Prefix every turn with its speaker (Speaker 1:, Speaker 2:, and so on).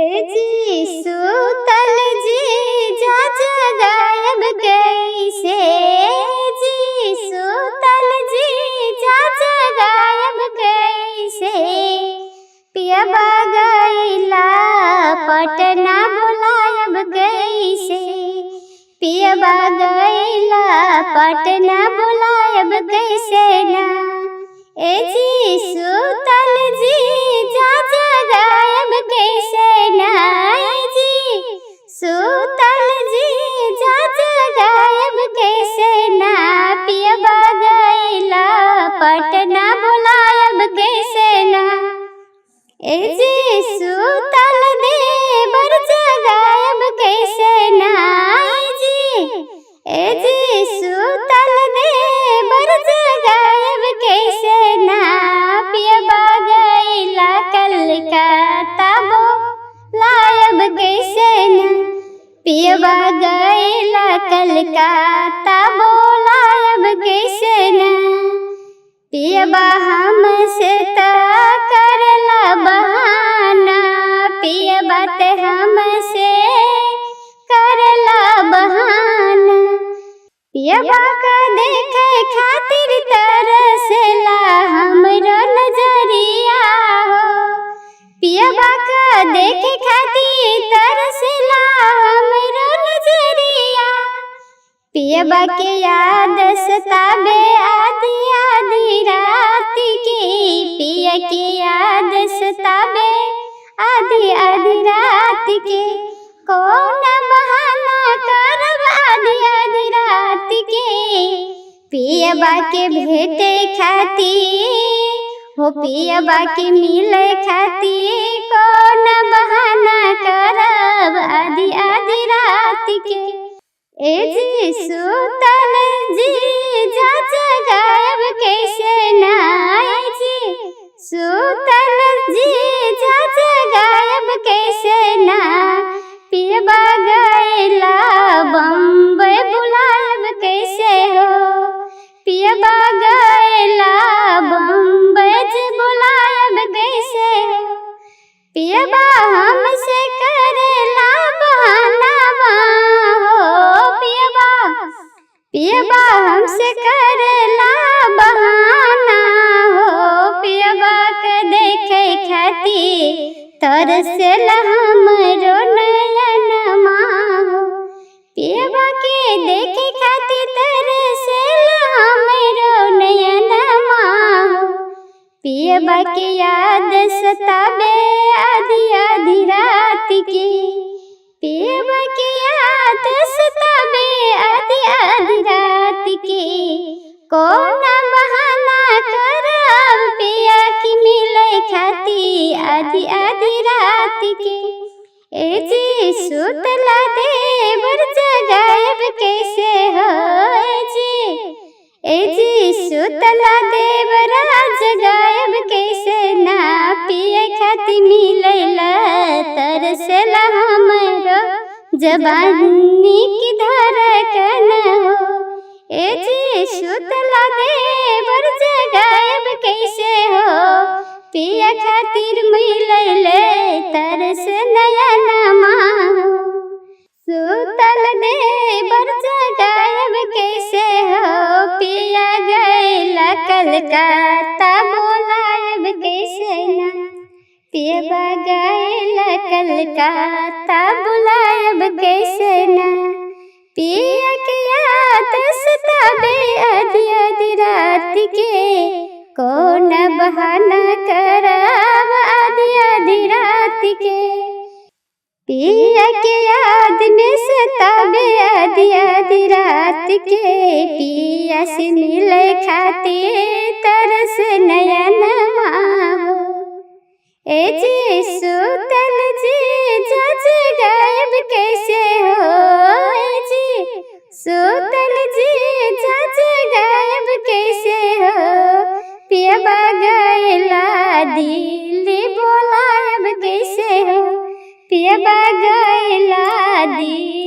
Speaker 1: जी सूतल जी जाच गायब कैसे। जी सूतल जी जाच गायब कैसे। पियबा गईला पटना बुलायब कैसे। पियबा गईला पटना बुलायब कैसे ना। जी सूतल जी जाच गायब कैसे ना। जी सूतल जी जाच गायब कैसे ना। पियबा गईला पटना बुलायब कैसे ना। जी सूतल देवर गायब कैसे ना। जी सूतल देवर गायब कैसे ना। पियबा गईला कलकत्ता बुलायब कैसे ना। पियबा गईला कलकत्ता बुलायब कैसे ना। पियबा हमसे करला बहाना। पियबा ते हमसे करला बहाना। पियबा का देखे खातिर तरसला हमरो नजरिया हो। पियबा का देखे खातिर तरसला हमरो नजरिया। पियबा के याद सताबे आधी आधी रात की। पिया के याद सताबे आधी आधी रात के। कौन बहाना करब आधी आधी रात के। पियबा के भेटे खातिर हो पियबा के मिले खातिर। कौन बहाना करब आधी आधी रात के। जी सूतल जी जाच गायब कैसे ना। जी सूतल जी जाच गायब कैसे ना। पियबा गईला बम्बई बुलायब कैसे हो। पियबा गईला बम्बई बुलायब कैसे हो। पियबा हमसे करेला बहाना हो। पियबा हमसे करला बहाना हो। पियबा के देखे खातिर तरसला हमरो नयनमा हो। पियबा के देखे खातिर तरसला हमरो नयनमा हो। पियबा के याद सताबे आधी आधी रात की। पियबा के याद सताबे आधी आधी रात की। कौन बहाना करब पिया की मिले खाती आधी आधी रात की। जी सूतला देवर गायब कैसे हो। जी सूतला देवर गायब कैसे ना। पिया खाती मिलेला तरसला हमरो जबानी की धड़कन हो। जी सूतला देवर गायब कैसे हो। पिया खातिर मिलेले तरस नयनमा हो। सूतल देवर गायब कैसे हो। पिया गईला कलकत्ता बुलायब कैसे ना। पियबा गईला कलकत्ता बुलायब कैसे ना। पिया के याद सताबे आधी आधी रात के। कौन बहाना करब आधी आधी रात के। पिया के याद में सताबे आधी आधी रात के। पिया से मिले खातिर तरस नयनमा हो। जी सूतल जी जाच गायब कैसे हो। जी सूतल जी जाच गायब कैसे हो। पियबा गईला दिल्ली बुलायब कैसे हो। पियबा गईला दिल्ली